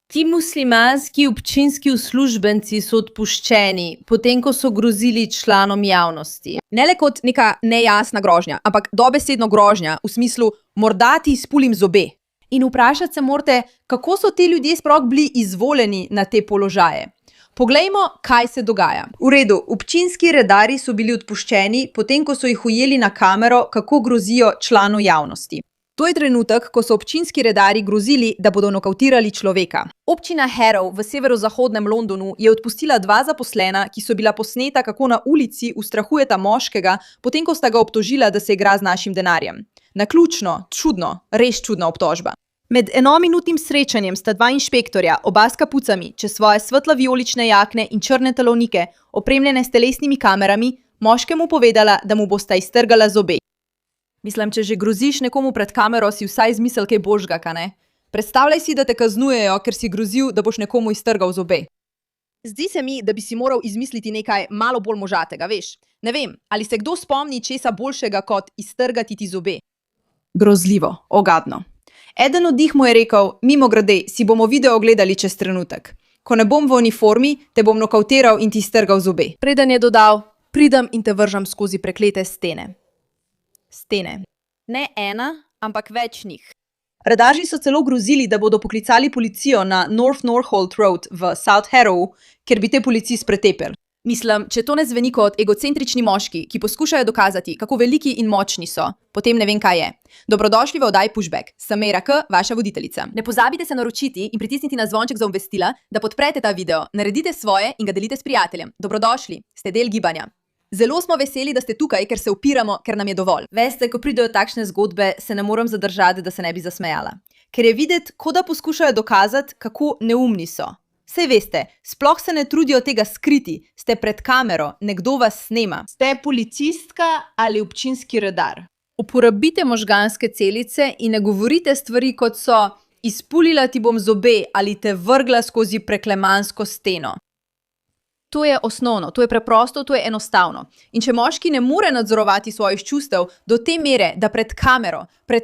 Ti muslimanski občinski uslužbenci so odpuščeni, potem ko so grozili članom javnosti. Ne le kot neka nejasna grožnja, ampak dobesedno grožnja v smislu morda ti izpulim zobe. In vprašati se morate, kako so ti ljudje sploh bili izvoljeni na te položaje. Poglejmo, kaj se dogaja. V redu, občinski redarji so bili odpuščeni, potem ko so jih ujeli na kamero, kako grozijo članu javnosti. To je trenutek, ko so občinski redarji grozili, da bodo nokautirali človeka. Občina Harrow v severozahodnem Londonu je odpustila 2 zaposlena, ki so bila posneta, kako na ulici ustrahujeta moškega, potem ko sta ga obtožila, da se igra z našim denarjem. Naključno, čudno, res čudna obtožba. Med enominutnim srečanjem sta 2 inšpektorja, oba s kapucami, čez svoje svetlo-vijolične jakne in črne telovnike, opremljene s telesnimi kamerami, moškemu povedala, da mu bosta iztrgala zobe. Mislim, če že groziš nekomu pred kamero, si vsaj izmisel kaj božga, ka ne? Predstavljaj si, da te kaznujejo, ker si grozil, da boš nekomu iztrgal zobe. Zdi se mi, da bi si moral izmisliti nekaj malo bolj možatega, veš? Ne vem, ali se kdo spomni česa boljšega kot iztrgati ti zobe? Grozljivo, ogadno. Eden od njih mu je rekel, mimogrede, si bomo video ogledali čez trenutek. Ko ne bom v uniformi, te bom nokautiral in ti iztrgal zobe. Preden je dodal, pridem in te vržam skozi preklete stene. Stene. Ne ena, ampak več njih. Redarji so celo grozili, da bodo poklicali policijo na North Northolt Road v South Harrow, ker bi te policist pretepel. Mislim, če to ne zveni kot egocentrični moški, ki poskušajo dokazati, kako veliki in močni so, potem ne vem, kaj je. Dobrodošli v oddaji Pushback. Sem Meira K., vaša voditeljica. Ne pozabite se naročiti in pritisniti na zvonček za obvestila, da podprete ta video, naredite svoje in ga delite s prijateljem. Dobrodošli, ste del gibanja. Zelo smo veseli, da ste tukaj, ker se upiramo, ker nam je dovolj. Veste, ko pridejo takšne zgodbe, se ne morem zadržati, da se ne bi zasmejala. Ker je videti, kot da poskušajo dokazati, kako neumni so. Sej veste, sploh se ne trudijo tega skriti, ste pred kamero, nekdo vas snema. Ste policistka ali občinski redar? Uporabite možganske celice in ne govorite stvari, kot so izpulila ti bom zobe ali te vrgla skozi preklemansko steno. To je osnovno, to je preprosto, to je enostavno. In če moški ne more nadzorovati svojih čustev do te mere, da pred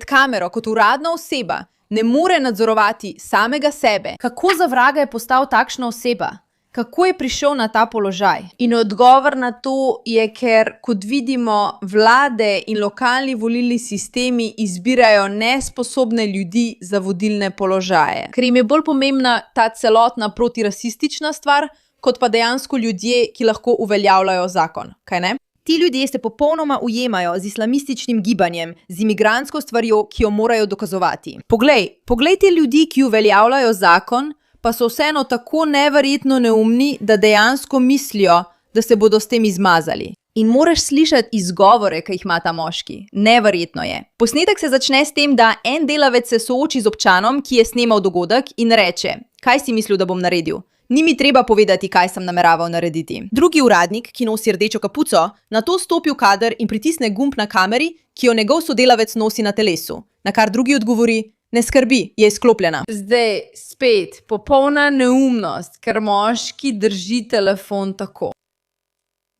kamero kot uradna oseba, ne more nadzorovati samega sebe, kako za vraga je postal takšna oseba? Kako je prišel na ta položaj? In odgovor na to je, ker, kot vidimo, vlade in lokalni volilni sistemi izbirajo nesposobne ljudi za vodilne položaje. Ker jim je bolj pomembna ta celotna protirasistična stvar, kot pa dejansko ljudje, ki lahko uveljavljajo zakon, kaj ne? Ti ljudje se popolnoma ujemajo z islamističnim gibanjem, z imigrantsko stvarjo, ki jo morajo dokazovati. Poglej te ljudi, ki uveljavljajo zakon, pa so vseeno tako neverjetno neumni, da dejansko mislijo, da se bodo s tem izmazali. In moraš slišati izgovore, ki jih ima ta moški. Neverjetno je. Posnetek se začne s tem, da en delavec se sooči z občanom, ki je snemal dogodek in reče, kaj si mislil, da bom naredil? Ni mi treba povedati, kaj sem nameraval narediti. Drugi uradnik, ki nosi rdečo kapuco, nato stopi v kader in pritisne gumb na kameri, ki jo njegov sodelavec nosi na telesu. Na kar drugi odgovori, ne skrbi, je izklopljena. Zdaj spet popolna neumnost, ker moški drži telefon tako.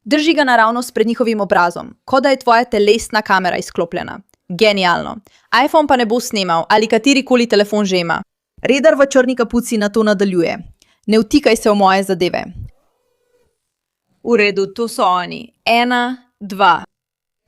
Drži ga naravnost pred njihovim obrazom, kot da je tvoja telesna kamera izklopljena. Genialno. iPhone pa ne bo snemal ali katerikoli telefon že ima. Redar v črni kapuci nato nadaljuje. Ne vtikaj se v moje zadeve. V redu, to so oni. 1, 2.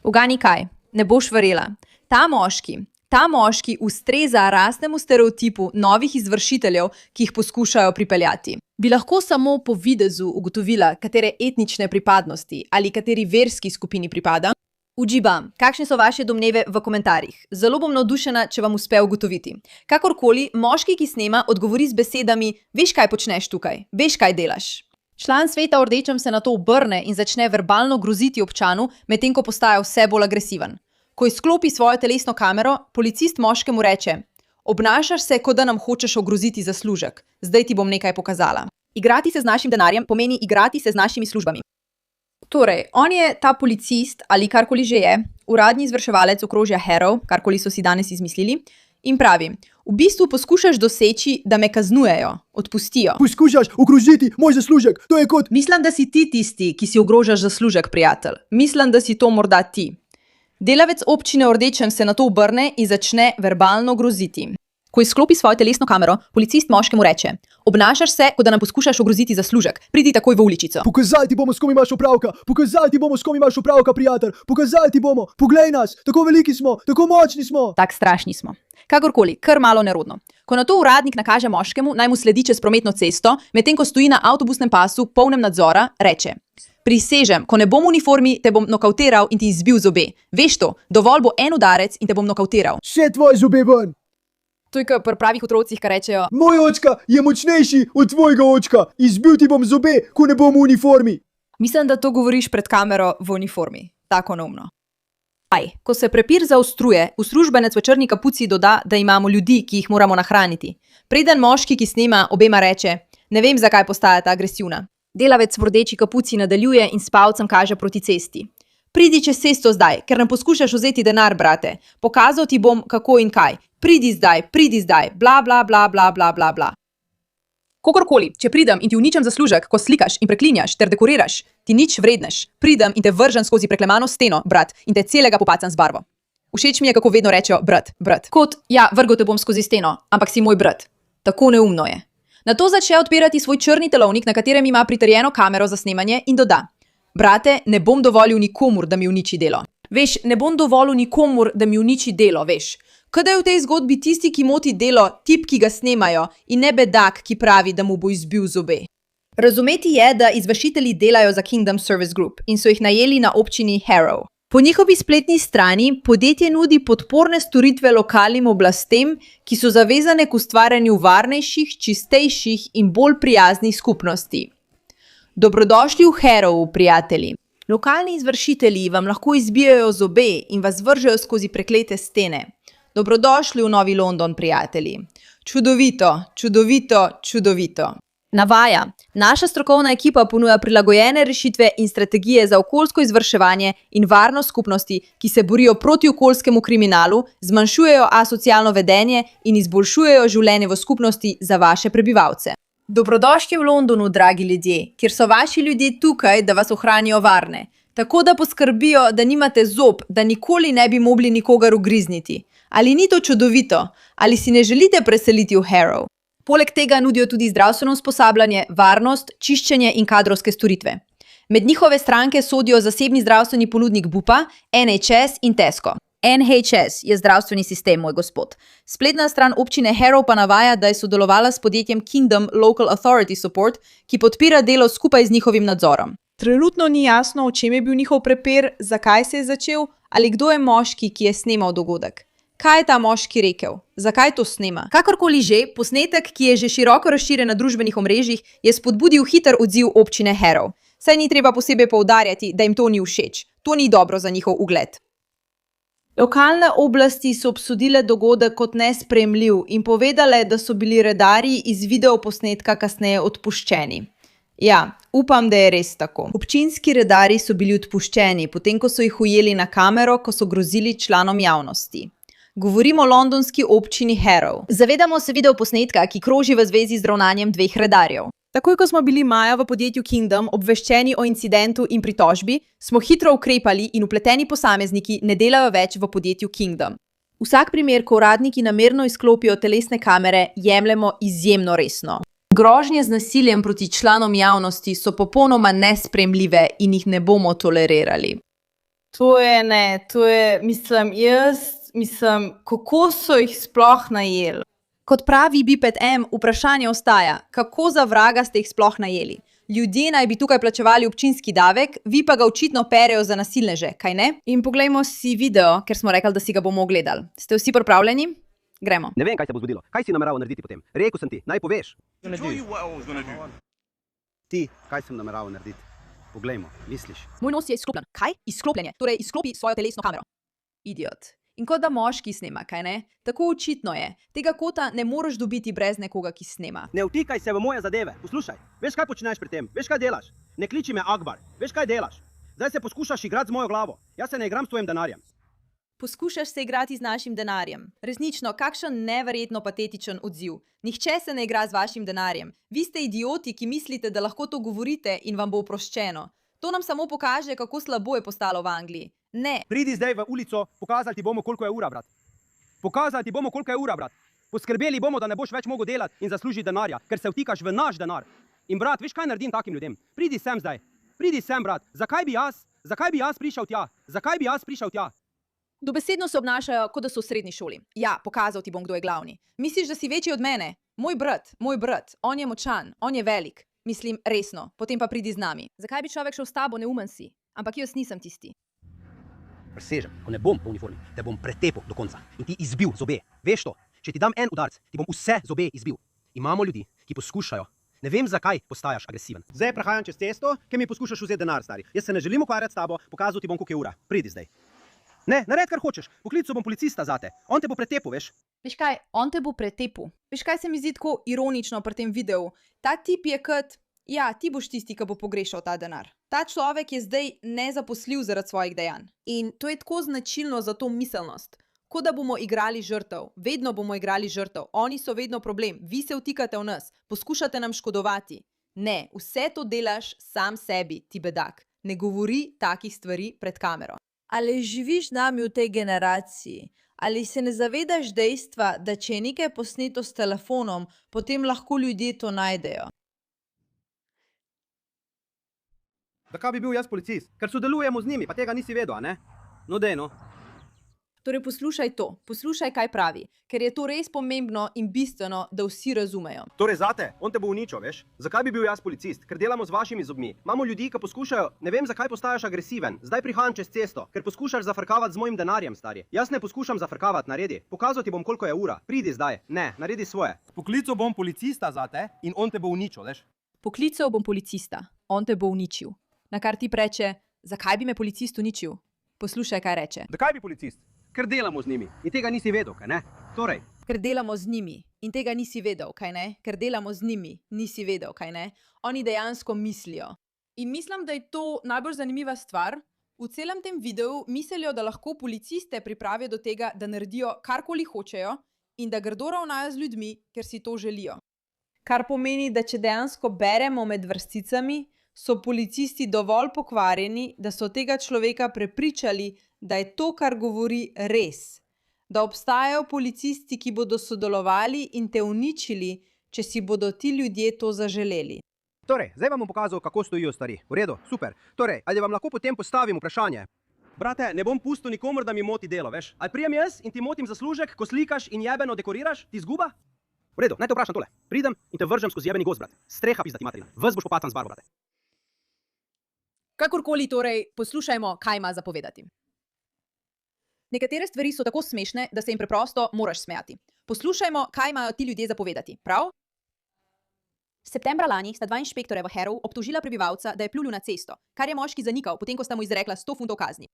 Ugani kaj, ne boš verjela. Ta moški ustreza rasnemu stereotipu novih izvršiteljev, ki jih poskušajo pripeljati. Bi lahko samo po videzu ugotovila, katere etnične pripadnosti ali kateri verski skupini pripada? Užibam, kakšne so vaše domneve v komentarjih. Zelo bom navdušena, če vam uspe ugotoviti. Kakorkoli, moški, ki snema, odgovori z besedami, veš, kaj počneš tukaj, veš, kaj delaš. Član sveta v rdečem se nato obrne in začne verbalno groziti občanu, medtem ko postaja vse bolj agresiven. Ko izklopi svojo telesno kamero, policist moškemu reče, obnašaš se, kot da nam hočeš ogroziti zaslužek. Zdaj ti bom nekaj pokazala. Igrati se z našim denarjem pomeni igrati se z našimi službami. Torej, on je ta policist ali karkoli že je, uradni izvrševalec okrožja Harrow, karkoli so si danes izmislili, in pravi, v bistvu poskušaš doseči, da me kaznujejo, odpustijo. Poskušaš okrožiti moj zaslužek, to je kot... Mislim, da si ti tisti, ki si ogrožaš zaslužek, prijatelj. Mislim, da si to morda ti. Delavec občine v rdečem se nato obrne in začne verbalno groziti. Ko izklopi svojo telesno kamero, policist moškemu reče: obnašaš se, kot da nam poskušaš ogroziti zaslužek. Pridi takoj v uličico. Pokazali ti bomo, s kom imaš opravka. Pokazali ti bomo, s kom imaš opravka, prijatelj. Pokazali ti bomo. Poglej nas, tako veliki smo, tako močni smo. Tak strašni smo. Kakorkoli, kar malo nerodno. Ko na to uradnik nakaže moškemu, naj mu sledi čez prometno cesto, medtem ko stoji na avtobusnem pasu, polnem nadzora, reče: prisežem, ko ne bom v uniformi, te bom nokavtiral in ti izbil zobe. Veš to, dovolj bo en udarec in te bom nokavtiral. Še tvoje zobe ven. To je pri pravih otrocih, ki rečejo: Moj očka je močnejši od tvojega očka. Izbil ti bom zobe, ko ne bom v uniformi. mislim, da to govoriš pred kamero v uniformi. Tako neumno. Ko se prepir zaostruje, uslužbenec v črni kapuci doda, da imamo ljudi, ki jih moramo nahraniti. Preden moški, ki snema, obema reče: ne vem, zakaj postajata agresivna. Delavec v rdeči kapuci nadaljuje in s palcem kaže proti cesti. Pridi čez cesto zdaj, ker nam poskušaš vzeti denar, brate. Pokazal ti bom, kako in kaj. Pridi zdaj, bla bla bla bla bla bla bla. Kokorkoli, če pridem in ti uničem zaslužek, ko slikaš in preklinjaš ter dekoriraš, ti nič vredneš. Pridem in te vržem skozi preklemano steno, brat, in te celega popacam z barvo. Všeč mi je, kako vedno rečejo brat. Kot, ja, vrgel te bom skozi steno, ampak si moj brat. Tako neumno je. Nato začne odpirati svoj črni telovnik, na katerem ima pritrjeno kamero za snemanje, in doda: brate, ne bom dovolil nikomur, da mi uniči delo. Veš, ne bom dovolil nikomur, da mi uniči delo, veš. Kaj je v tej zgodbi tisti, ki moti delo, tip, ki ga snemajo, in ne bedak, ki pravi, da mu bo izbil zobe. Razumeti je, da izvršitelji delajo za Kingdom Service Group in so jih najeli na občini Harrow. Po njihovi spletni strani podjetje nudi podporne storitve lokalnim oblastem, ki so zavezane k ustvarjanju varnejših, čistejših in bolj prijaznih skupnosti. Dobrodošli v Harrowu, prijatelji. Lokalni izvršitelji vam lahko izbijajo zobe in vas vržejo skozi preklete stene. Dobrodošli v Novi London, prijatelji. Čudovito, čudovito, čudovito. Navaja: naša strokovna ekipa ponuja prilagojene rešitve in strategije za okoljsko izvrševanje in varnost skupnosti, ki se borijo proti okoljskemu kriminalu, zmanjšujejo asocialno vedenje in izboljšujejo življenje v skupnosti za vaše prebivalce. Dobrodošli v Londonu, dragi ljudje, kjer so vaši ljudje tukaj, da vas ohranijo varne. Tako da poskrbijo, da nimate zob, da nikoli ne bi mogli nikogar ugrizniti. Ali ni to čudovito? Ali si ne želite preseliti v Harrow? Poleg tega nudijo tudi zdravstveno usposabljanje, varnost, čiščenje in kadrovske storitve. Med njihove stranke sodijo zasebni zdravstveni ponudnik Bupa, NHS in Tesco. NHS je zdravstveni sistem, moj gospod. Spletna stran občine Harrow pa navaja, da je sodelovala s podjetjem Kingdom Local Authority Support, ki podpira delo skupaj z njihovim nadzorom. Trenutno ni jasno, v čem je bil njihov prepir, zakaj se je začel ali kdo je moški, ki je snemal dogodek. Kaj je ta moški rekel? Zakaj to snema? Kakorkoli že, posnetek, ki je že široko razširjen na družbenih omrežjih, je spodbudil hiter odziv občine Harrow. Saj ni treba posebej poudarjati, da jim to ni všeč. To ni dobro za njihov ugled. Lokalne oblasti so obsodile dogodek kot nesprejemljiv in povedale, da so bili redarji iz videoposnetka kasneje odpuščeni. Ja, upam, da je res tako. Občinski redarji so bili odpuščeni, potem ko so jih ujeli na kamero, ko so grozili članom javnosti. Govorimo o londonski občini Harrow. Zavedamo se videoposnetka, ki kroži v zvezi z ravnanjem dveh redarjev. Takoj, ko smo bili maja v podjetju Kingdom obveščeni o incidentu in pritožbi, smo hitro ukrepali in vpleteni posamezniki ne delajo več v podjetju Kingdom. Vsak primer, ko uradniki namerno izklopijo telesne kamere, jemljemo izjemno resno. Grožnje z nasiljem proti članom javnosti so popolnoma nesprejemljive in jih ne bomo tolerirali. Mislim, kako so jih sploh najeli? Kot pravi Biped M, vprašanje ostaja, kako za vraga ste jih sploh najeli? Ljudje naj bi tukaj plačevali občinski davek, vi pa ga očitno perejo za nasilneže, kaj ne? In poglejmo si video, ker smo rekli, da si ga bomo ogledali. Ste vsi pripravljeni? Gremo. Ne vem, kaj se bo zgodilo. Kaj si nameraval narediti potem? Rekel sem ti, naj poveš. Ti, kaj sem nameraval narediti? Poglejmo, misliš. Moj nos je izklopljen. Kaj? Izklopljenje. Torej, izklopi svojo telesno kamero. Idiot. In kot da moški snema, kaj ne? Tako očitno je. Tega kota ne moreš dobiti brez nekoga, ki snema. Ne vtikaj se v moje zadeve. Poslušaj, veš, kaj počneš pri tem? Veš, kaj delaš? Ne kliči me Akbar. Veš, kaj delaš? Zdaj se poskušaš igrati z mojo glavo. Jaz se ne igram s tvojim denarjem. Poskušaš se igrati z našim denarjem. Resnično, kakšen neverjetno patetičen odziv. Nihče se ne igra z vašim denarjem. Vi ste idioti, ki mislite, da lahko to govorite in vam bo oproščeno. To nam samo pokaže, kako slabo je postalo v Angliji. Ne. Pridi zdaj v ulico, pokazati ti bomo, koliko je ura, brat. Pokazati ti bomo, koliko je ura, brat. Poskrbeli bomo, da ne boš več mogel delati in zaslužiti denarja, ker se vtikaš v naš denar. In brat, veš, kaj naredim takim ljudem? Pridi sem zdaj. Pridi sem, brat. Zakaj bi jaz prišel tja? Zakaj bi jaz prišel tja? Dobesedno se obnašajo, kot da so v srednji šoli. Ja, pokazal ti bom, kdo je glavni. Misliš, da si večji od mene? Moj brat, on je močan, on je velik. Mislim, resno, potem pa pridi z nami. Zakaj bi človek šel s tabo, neumen si? Ampak jaz nisem tisti. Presežem, ko ne bom po uniformi, te bom pretepel do konca in ti izbil zobe. Veš to? Če ti dam en udarc, ti bom vse zobe izbil. Imamo ljudi, ki poskušajo. Ne vem, zakaj postaješ agresiven. Zdaj prehajam čez cesto, ker mi poskušaš vzeti denar, stari. Jaz se ne želim ukvarjati s tabo, pokazal ti bom, koliko je ura. Pridi zdaj. Ne, nared, kar hočeš. Poklical bom policista zate. On te bo pretepel, veš? Veš kaj, on te bo pretepel. Veš kaj se mi zdi tako ironično pri tem videu? Ta tip je kot, ja, ti boš tisti, ki bo pogrešal ta denar. Ta človek je zdaj nezaposljiv zaradi svojih dejanj. In to je tako značilno za to miselnost. Kot da bomo igrali žrtev, vedno bomo igrali žrtev, oni so vedno problem, vi se vtikate v nas, poskušate nam škodovati. Ne, vse to delaš sam sebi, ti bedak. Ne govori takih stvari pred kamero. Ali živiš z nami v tej generaciji? Ali se ne zavedaš dejstva, da če je nekaj posneto s telefonom, potem lahko ljudje to najdejo? Da kaj bi bil jaz policist? Ker sodelujemo z njimi, pa tega nisi vedel, a ne? No, dej, no. Torej poslušaj to, poslušaj, kaj pravi, ker je to res pomembno in bistveno, da vsi razumejo. Torej zate, on te bo uničil, veš? Zakaj bi bil jaz policist? Ker delamo z vašimi zobmi. Imamo ljudi, ki poskušajo, ne vem, zakaj postaješ agresiven. Zdaj prihajam čez cesto, ker poskušaš zafrkavati z mojim denarjem, stari. Jaz ne poskušam zafrkavati, naredi. Pokazal ti bom, koliko je ura. Pridi zdaj. Ne, naredi svoje. Poklical bom policista zate in on te bo uničil, veš? Poklical bom policista, on te bo uničil. Na kar ti reče, zakaj bi me policist uničil? Poslušaj, kaj reče. Zakaj bi policist? Ker delamo z njimi in tega nisi vedel, kaj ne? Torej. Ker delamo z njimi in tega nisi vedel, kaj ne? Ker delamo z njimi, nisi vedel, kaj ne? Oni dejansko mislijo. In mislim, da je to najbolj zanimiva stvar. V celem tem videu mislijo, da lahko policiste pripravijo do tega, da naredijo karkoli hočejo in da grdo ravnajo z ljudmi, ker si to želijo. Kar pomeni, da če dejansko beremo med vrsticami, so policisti dovolj pokvarjeni, da so tega človeka prepričali, da je to, kar govori, res. Da obstajajo policisti, ki bodo sodelovali in te uničili, če si bodo ti ljudje to zaželeli. Torej, zdaj vam bom pokazal, kako stojijo stvari. V redu, super. Torej, ali vam lahko potem postavim vprašanje? Brate, ne bom pustil nikomur, da mi moti delo, veš? Ali prijem jaz in ti motim zaslužek, ko slikaš in jebeno dekoriraš, ti zguba? V redu, naj te vprašam tole. Pridem in te vržem skozi jebeni gozd, brat. Streha pizda ti materina. Ves boš popacan z barvo, brate. Kakorkoli torej, poslušajmo, kaj ima zapovedati. Nekatere stvari so tako smešne, da se jim preprosto moraš smejati. Poslušajmo, kaj imajo ti ljudje zapovedati, prav? Septembra lani sta dva inšpektorja v Harrow obtožila prebivalca, da je pljunil na cesto, kar je moški zanikal, potem ko sta mu izrekla 100 funtov kazni.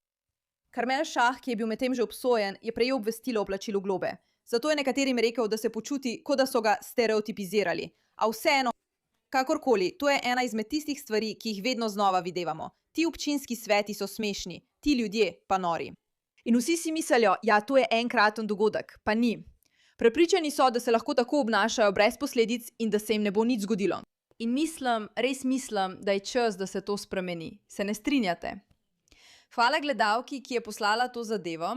Karmel Šah, ki je bil medtem že obsojen, je prejel obvestilo o plačilu globe. Zato je nekaterim rekel, da se počuti, kot da so ga stereotipizirali. A vseeno, kakorkoli, to je ena izmed tistih stvari, ki jih vedno znova videvamo. Ti občinski sveti so smešni, ti ljudje pa nori. In vsi si mislijo, ja, to je enkraten dogodek, pa ni. Prepričani so, da se lahko tako obnašajo brez posledic in da se jim ne bo nič zgodilo. In mislim, res mislim, da je čas, da se to spremeni. Se ne strinjate? Hvala gledalki, ki je poslala to zadevo.